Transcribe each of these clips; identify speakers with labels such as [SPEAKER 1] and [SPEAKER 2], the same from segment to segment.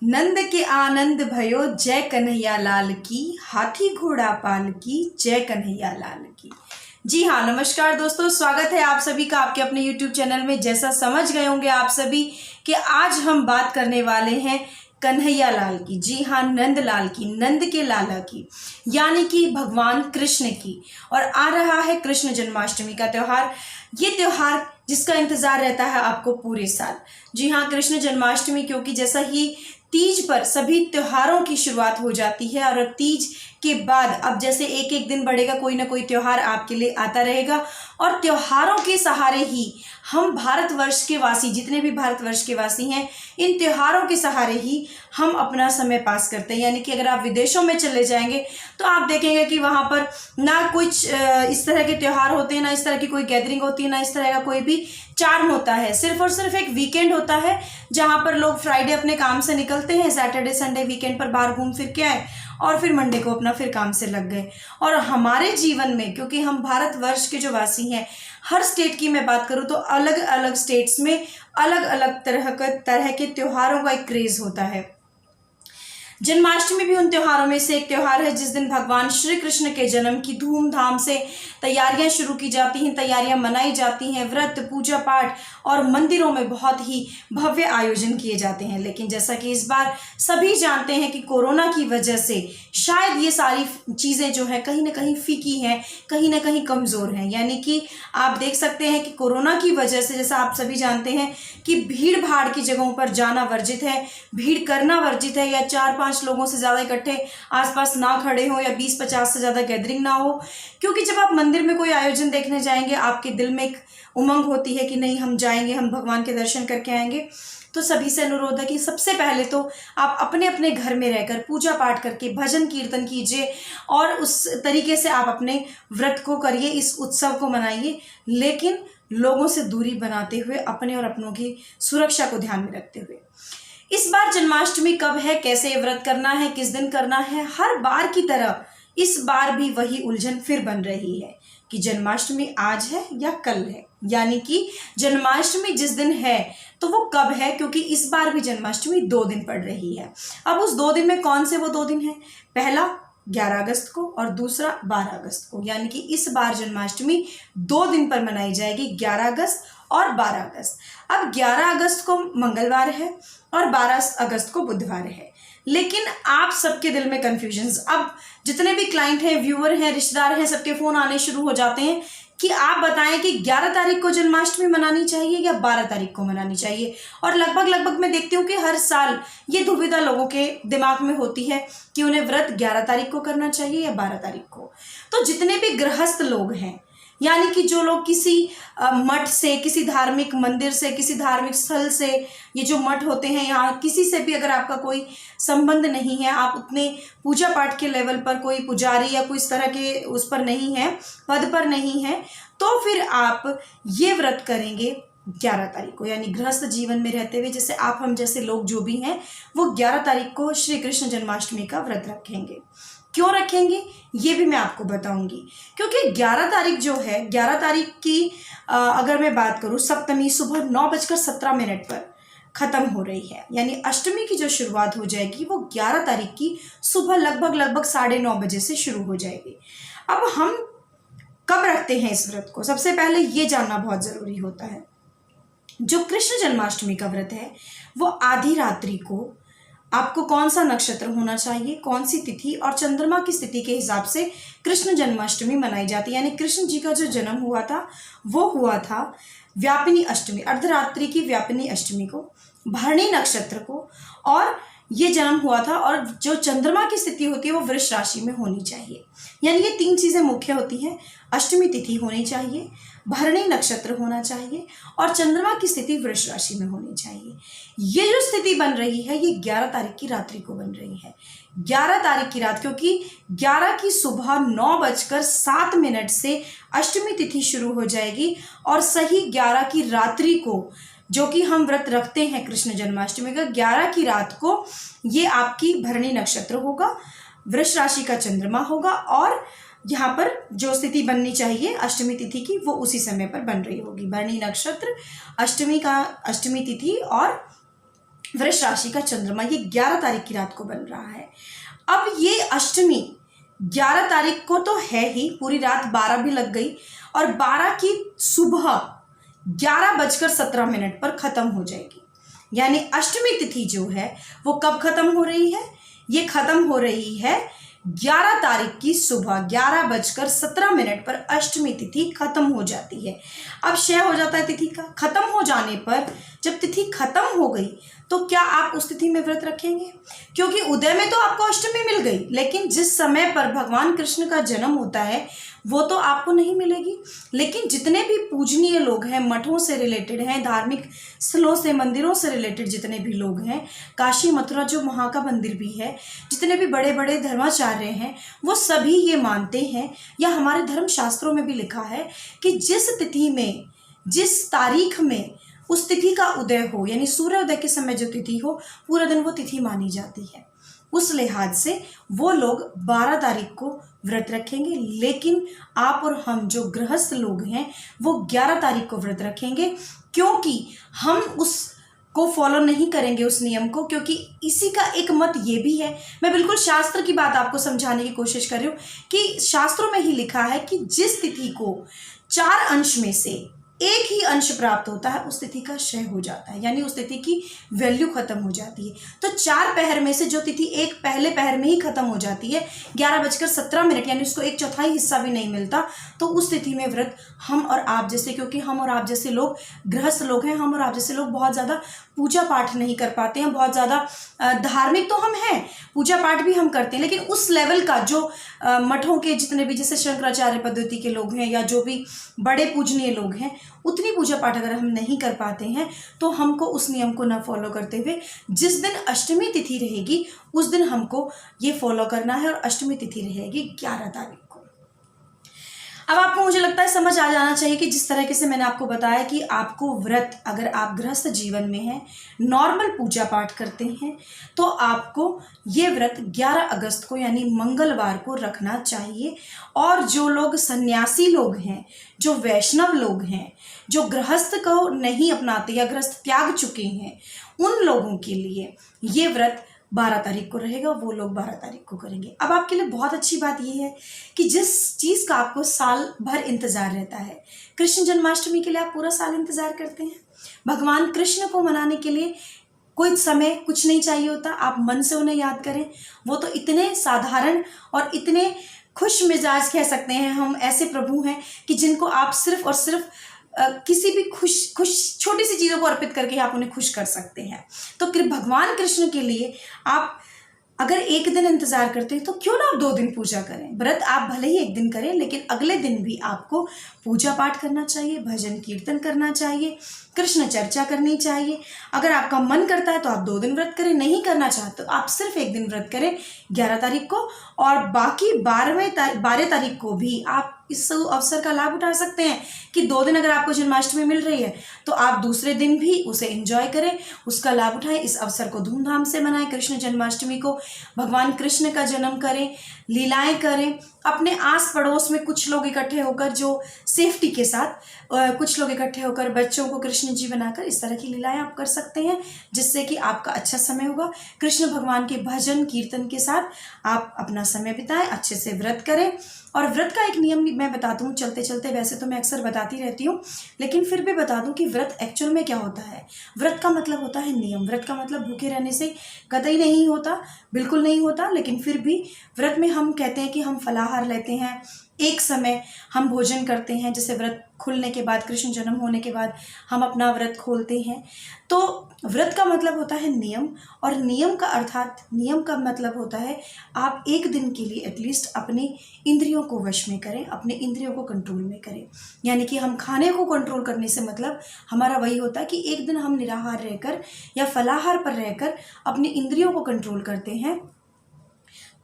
[SPEAKER 1] नंद के आनंद भयो जय कन्हैया लाल की, हाथी घोड़ा पाल की जय कन्हैया लाल की। जी हाँ, नमस्कार दोस्तों, स्वागत है आप सभी का आपके अपने YouTube चैनल में। जैसा समझ गए होंगे आप सभी कि आज हम बात करने वाले हैं कन्हैया लाल की। जी हाँ, नंद लाल की, नंद के लाला की, यानी कि भगवान कृष्ण की। और आ रहा है कृष्ण जन्माष्टमी का त्यौहार। ये त्यौहार जिसका इंतजार रहता है आपको पूरे साल। जी हाँ, कृष्ण जन्माष्टमी, क्योंकि जैसा ही तीज पर सभी त्योहारों की शुरुआत हो जाती है और अब तीज के बाद अब जैसे एक एक दिन बढ़ेगा, कोई ना कोई त्योहार आपके लिए आता रहेगा। और त्योहारों के सहारे ही हम भारतवर्ष के वासी, जितने भी भारतवर्ष के वासी हैं, इन त्योहारों के सहारे ही हम अपना समय पास करते हैं। यानी कि अगर आप विदेशों में चले जाएंगे तो आप देखेंगे कि वहाँ पर ना कुछ इस तरह के त्योहार होते हैं, ना इस तरह की कोई गैदरिंग होती है, ना इस तरह का कोई भी चार्म होता है। सिर्फ और सिर्फ एक वीकेंड होता है जहाँ पर लोग फ्राइडे अपने काम से निकलते हैं, सैटरडे संडे वीकेंड पर बाहर घूम फिर के आए और फिर मंडे को अपना फिर काम से लग गए। और हमारे जीवन में, क्योंकि हम भारतवर्ष के जो वासी हैं, हर स्टेट की मैं बात करूँ तो अलग अलग स्टेट्स में अलग अलग तरह के त्योहारों का एक क्रेज होता है। जन्माष्टमी भी उन त्योहारों में से एक त्योहार है जिस दिन भगवान श्री कृष्ण के जन्म की धूमधाम से तैयारियां शुरू की जाती हैं, तैयारियां मनाई जाती हैं। व्रत, पूजा पाठ और मंदिरों में बहुत ही भव्य आयोजन किए जाते हैं। लेकिन जैसा कि इस बार सभी जानते हैं कि कोरोना की वजह से शायद ये सारी चीज़ें जो है कहीं ना कहीं फीकी हैं, कहीं ना कहीं कमज़ोर हैं। यानी कि आप देख सकते हैं कि कोरोना की वजह से, जैसा आप सभी जानते हैं कि भीड़ भाड़ की जगहों पर जाना वर्जित है, भीड़ करना वर्जित है, या 4-5 लोगों से ज़्यादा इकट्ठे आसपास ना खड़े हो, या 20-50 से ज़्यादा गैदरिंग ना हो। क्योंकि जब आप मंदिर में कोई आयोजन देखने जाएंगे, आपके दिल में एक उमंग होती है कि नहीं, हम जाएंगे, हम भगवान के दर्शन करके आएंगे। तो सभी से अनुरोध है कि सबसे पहले तो आप अपने अपने घर में रहकर पूजा पाठ करके भजन कीर्तन कीजिए और उस तरीके से आप अपने व्रत को करिए, इस उत्सव को मनाइए, लेकिन लोगों से दूरी बनाते हुए, अपने और अपनों की सुरक्षा को ध्यान में रखते हुए। इस बार जन्माष्टमी कब है, कैसे व्रत करना है, किस दिन करना है, हर बार की तरह इस बार भी वही उलझन फिर बन रही है कि जन्माष्टमी आज है या कल है। यानी कि जन्माष्टमी जिस दिन है तो वो कब है, क्योंकि इस बार भी जन्माष्टमी 2 दिन पड़ रही है। अब उस 2 दिन में कौन से वो 2 दिन है? पहला 11 अगस्त को और दूसरा 12 अगस्त को। यानी कि इस बार जन्माष्टमी 2 दिन पर मनाई जाएगी, 11 अगस्त और 12 अगस्त। अब 11 अगस्त को मंगलवार है और 12 अगस्त को बुधवार है। लेकिन आप सबके दिल में कन्फ्यूजन्स, अब जितने भी क्लाइंट हैं, व्यूअर हैं, रिश्तेदार हैं, सबके फ़ोन आने शुरू हो जाते हैं कि आप बताएं कि 11 तारीख को जन्माष्टमी मनानी चाहिए या 12 तारीख को मनानी चाहिए। और लगभग मैं देखती हूँ कि हर साल ये दुविधा लोगों के दिमाग में होती है कि उन्हें व्रत 11 तारीख को करना चाहिए या 12 तारीख को। तो जितने भी गृहस्थ लोग हैं, यानी कि जो लोग किसी मठ से, किसी धार्मिक मंदिर से, किसी धार्मिक स्थल से, ये जो मठ होते हैं, यहाँ किसी से भी अगर आपका कोई संबंध नहीं है, आप उतने पूजा पाठ के लेवल पर कोई पुजारी या कोई इस तरह के उस पर नहीं है, पद पर नहीं है, तो फिर आप ये व्रत करेंगे 11 तारीख को। यानी गृहस्थ जीवन में रहते हुए, जैसे आप हम जैसे लोग जो भी हैं, वो 11 तारीख को श्री कृष्ण जन्माष्टमी का व्रत रखेंगे। क्यों रखेंगे ये भी मैं आपको बताऊंगी। क्योंकि 11 तारीख जो है, 11 तारीख की अगर मैं बात करूँ, सप्तमी सुबह 9:17 पर ख़त्म हो रही है। यानी अष्टमी की जो शुरुआत हो जाएगी वो 11 तारीख की सुबह लगभग 9:30 बजे से शुरू हो जाएगी। अब हम कब रखते हैं इस व्रत को, सबसे पहले ये जानना बहुत ज़रूरी होता है। जो कृष्ण जन्माष्टमी का व्रत है वो आधी रात्रि को आपको कौन सा नक्षत्र होना चाहिए, कौन सी तिथि और चंद्रमा की स्थिति के हिसाब से कृष्ण जन्माष्टमी मनाई जाती है। यानी कृष्ण जी का जो जन्म हुआ था वो हुआ था व्यापिनी अष्टमी, अर्धरात्रि की व्यापिनी अष्टमी को, भरणी नक्षत्र को, और ये जन्म हुआ था। और जो चंद्रमा की स्थिति होती है वो वृष राशि में होनी चाहिए। यानी ये 3 चीज़ें मुख्य होती हैं। अष्टमी तिथि होनी चाहिए, भरणी नक्षत्र होना चाहिए और चंद्रमा की स्थिति वृष राशि में होनी चाहिए। ये जो स्थिति बन रही है ये 11 तारीख की रात्रि को बन रही है। 11 तारीख की रात, क्योंकि 11 की सुबह 9:07 से अष्टमी तिथि शुरू हो जाएगी और सही 11 की रात्रि को, जो कि हम व्रत रखते हैं कृष्ण जन्माष्टमी का, 11 की रात को ये आपकी भरणी नक्षत्र होगा, वृष राशि का चंद्रमा होगा और यहाँ पर जो स्थिति बननी चाहिए अष्टमी तिथि की वो उसी समय पर बन रही होगी। भरणी नक्षत्र, अष्टमी तिथि और वृष राशि का चंद्रमा ये 11 तारीख की रात को बन रहा है। अब ये अष्टमी 11 तारीख को तो है ही, पूरी रात 12 भी लग गई और 12 की सुबह 11:17 पर खत्म हो जाएगी। यानी अष्टमी तिथि जो है वो कब खत्म हो रही है? ये खत्म हो रही है 11 तारीख की सुबह 11:17 पर अष्टमी तिथि खत्म हो जाती है। अब क्षय हो जाता है तिथि का। खत्म हो जाने पर जब तिथि खत्म हो गई तो क्या आप उस तिथि में व्रत रखेंगे? क्योंकि उदय में तो आपको अष्टमी मिल गई, लेकिन जिस समय पर भगवान कृष्ण का जन्म होता है वो तो आपको नहीं मिलेगी। लेकिन जितने भी पूजनीय लोग हैं, मठों से रिलेटेड हैं, धार्मिक स्थलों से, मंदिरों से रिलेटेड जितने भी लोग हैं, काशी मथुरा जो वहाँ का मंदिर भी है, जितने भी बड़े बड़े धर्माचार्य हैं, वो सभी ये मानते हैं, या हमारे धर्म शास्त्रों में भी लिखा है कि जिस तिथि में, जिस तारीख में उस तिथि का उदय हो, यानी सूर्योदय के समय जो तिथि हो, पूरा दिन वो तिथि मानी जाती है। उस लिहाज से वो लोग 12 तारीख को व्रत रखेंगे, लेकिन आप और हम जो गृहस्थ लोग हैं वो 11 तारीख को व्रत रखेंगे, क्योंकि हम उसको फॉलो नहीं करेंगे उस नियम को, क्योंकि इसी का एक मत ये भी है। मैं बिल्कुल शास्त्र की बात आपको समझाने की कोशिश कर रही हूँ कि शास्त्रों में ही लिखा है कि जिस तिथि को 4 अंश में से एक ही अंश प्राप्त होता है उस तिथि का क्षय हो जाता है, यानी उस तिथि की वैल्यू खत्म हो जाती है। तो 4 पहर में से जो तिथि एक पहले पहर में ही खत्म हो जाती है 11:17, यानी उसको 1/4 हिस्सा भी नहीं मिलता, तो उस तिथि में व्रत हम और आप जैसे, क्योंकि हम और आप जैसे लोग गृहस्थ लोग हैं, हम और आप जैसे लोग बहुत ज़्यादा पूजा पाठ नहीं कर पाते हैं, बहुत ज़्यादा धार्मिक तो हम हैं, पूजा पाठ भी हम करते हैं, लेकिन उस लेवल का जो मठों के जितने भी जैसे शंकराचार्य पद्धति के लोग हैं या जो भी बड़े पूजनीय लोग हैं, उतनी पूजा पाठ अगर हम नहीं कर पाते हैं तो हमको उस नियम को ना फॉलो करते हुए जिस दिन अष्टमी तिथि रहेगी उस दिन हमको ये फॉलो करना है, और अष्टमी तिथि रहेगी 11 तारीख को। अब आपको, मुझे लगता है, समझ आ जाना चाहिए कि जिस तरीके से मैंने आपको बताया कि आपको व्रत, अगर आप गृहस्थ जीवन में हैं, नॉर्मल पूजा पाठ करते हैं, तो आपको ये व्रत 11 अगस्त को यानी मंगलवार को रखना चाहिए। और जो लोग सन्यासी लोग हैं, जो वैष्णव लोग हैं, जो गृहस्थ को नहीं अपनाते या गृहस्थ त्याग चुके हैं, उन लोगों के लिए ये व्रत 12 तारीख को रहेगा, वो लोग 12 तारीख को करेंगे। अब आपके लिए बहुत अच्छी बात ये है कि जिस चीज़ का आपको साल भर इंतज़ार रहता है, कृष्ण जन्माष्टमी के लिए आप पूरा साल इंतज़ार करते हैं। भगवान कृष्ण को मनाने के लिए कोई समय कुछ नहीं चाहिए होता, आप मन से उन्हें याद करें। वो तो इतने साधारण और इतने खुश मिजाज, कह सकते हैं हम, ऐसे प्रभु हैं कि जिनको आप सिर्फ और सिर्फ किसी भी खुश छोटी सी चीज़ों को अर्पित करके आप उन्हें खुश कर सकते हैं। तो भगवान कृष्ण के लिए आप अगर एक दिन इंतजार करते हैं तो क्यों ना आप 2 दिन पूजा करें। व्रत आप भले ही एक दिन करें, लेकिन अगले दिन भी आपको पूजा पाठ करना चाहिए, भजन कीर्तन करना चाहिए, कृष्ण चर्चा करनी चाहिए। अगर आपका मन करता है तो आप 2 दिन व्रत करें, नहीं करना चाहते तो आप सिर्फ एक दिन व्रत करें 11 तारीख को, और बाकी 12 तारीख को भी आप इस अवसर का लाभ उठा सकते हैं कि 2 दिन अगर आपको जन्माष्टमी मिल रही है तो आप दूसरे दिन भी उसे एंजॉय करें, उसका लाभ उठाएं, इस अवसर को धूमधाम से मनाएं। कृष्ण जन्माष्टमी को भगवान कृष्ण का जन्म करें, लीलाएं करें। अपने आस पड़ोस में कुछ लोग इकट्ठे होकर, जो सेफ्टी के साथ कुछ लोग इकट्ठे होकर बच्चों को कृष्ण जी बनाकर इस तरह की लीलाएं आप कर सकते हैं, जिससे कि आपका अच्छा समय होगा। कृष्ण भगवान के भजन कीर्तन के साथ आप अपना समय बिताएं, अच्छे से व्रत करें। और व्रत का एक नियम भी मैं बताती हूँ चलते चलते, वैसे तो मैं अक्सर बताती रहती हूँ, लेकिन फिर भी बता दूँ कि व्रत एक्चुअल में क्या होता है। व्रत का मतलब होता है नियम। व्रत का मतलब भूखे रहने से कतई नहीं होता, बिल्कुल नहीं होता, लेकिन फिर भी व्रत में हम कहते हैं कि हम फलाहार लेते हैं, एक समय हम भोजन करते हैं, जैसे व्रत खुलने के बाद, कृष्ण जन्म होने के बाद हम अपना व्रत खोलते हैं। तो व्रत का मतलब होता है नियम, और नियम का अर्थात, नियम का मतलब होता है आप एक दिन के लिए एटलीस्ट अपनी इंद्रियों को वश में करें, अपने इंद्रियों को कंट्रोल में करें। यानी कि हम खाने को कंट्रोल करने से मतलब हमारा वही होता है कि एक दिन हम निराहार रहकर या फलाहार पर रहकर अपनी इंद्रियों को कंट्रोल करते हैं,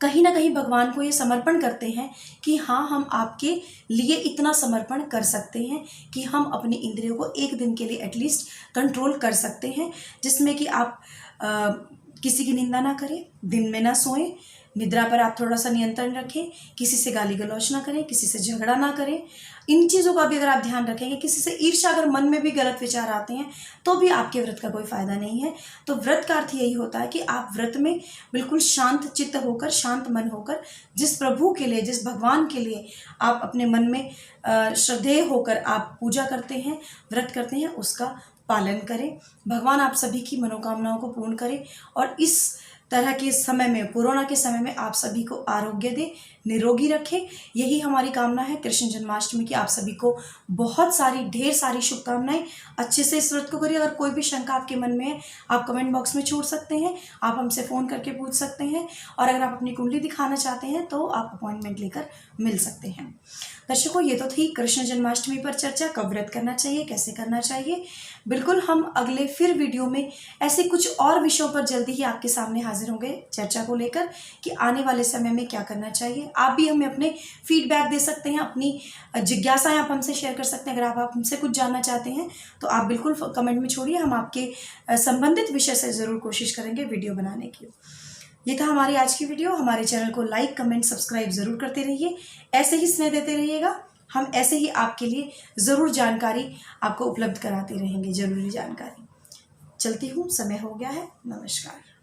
[SPEAKER 1] कहीं ना कहीं भगवान को ये समर्पण करते हैं कि हाँ, हम आपके लिए इतना समर्पण कर सकते हैं कि हम अपनी इंद्रियों को एक दिन के लिए एटलीस्ट कंट्रोल कर सकते हैं, जिसमें कि आप किसी की निंदा ना करें, दिन में ना सोएं, निद्रा पर आप थोड़ा सा नियंत्रण रखें, किसी से गाली गलौज ना करें, किसी से झगड़ा ना करें। इन चीज़ों का भी अगर आप ध्यान रखेंगे, किसी से ईर्ष्या अगर मन में भी गलत विचार आते हैं तो भी आपके व्रत का कोई फायदा नहीं है। तो व्रत का अर्थ यही होता है कि आप व्रत में बिल्कुल शांत चित्त होकर, शांत मन होकर, जिस प्रभु के लिए, जिस भगवान के लिए आप अपने मन में श्रद्धेय होकर आप पूजा करते हैं, व्रत करते हैं, उसका पालन करें। भगवान आप सभी की मनोकामनाओं को पूर्ण करें और इस तरह के समय में, कोरोना के समय में आप सभी को आरोग्य दे, निरोगी रखे। यही हमारी कामना है कृष्ण जन्माष्टमी की। आप सभी को बहुत सारी, ढेर सारी शुभकामनाएं। अच्छे से इस व्रत को करिए। अगर कोई भी शंका आपके मन में है, आप कमेंट बॉक्स में छोड़ सकते हैं, आप हमसे फ़ोन करके पूछ सकते हैं, और अगर आप अपनी कुंडली दिखाना चाहते हैं तो आप अपॉइंटमेंट लेकर मिल सकते हैं। दर्शकों, ये तो थी कृष्ण जन्माष्टमी पर चर्चा, कब व्रत करना चाहिए, कैसे करना चाहिए। बिल्कुल हम अगले फिर वीडियो में ऐसे कुछ और विषयों पर जल्दी ही आपके सामने हाजिर होंगे चर्चा को लेकर कि आने वाले समय में क्या करना चाहिए। आप भी हमें अपने फीडबैक दे सकते हैं, अपनी जिज्ञासाएं आप हमसे शेयर कर सकते हैं। अगर आप हमसे कुछ जानना चाहते हैं तो आप बिल्कुल कमेंट में छोड़िए, हम आपके संबंधित विषय से ज़रूर कोशिश करेंगे वीडियो बनाने की। ये था हमारी आज की वीडियो। हमारे चैनल को लाइक, कमेंट, सब्सक्राइब ज़रूर करते रहिए। ऐसे ही स्नेह देते रहिएगा। हम ऐसे ही आपके लिए ज़रूर जानकारी आपको उपलब्ध कराते रहेंगे, ज़रूरी जानकारी। चलती हूँ, समय हो गया है। नमस्कार।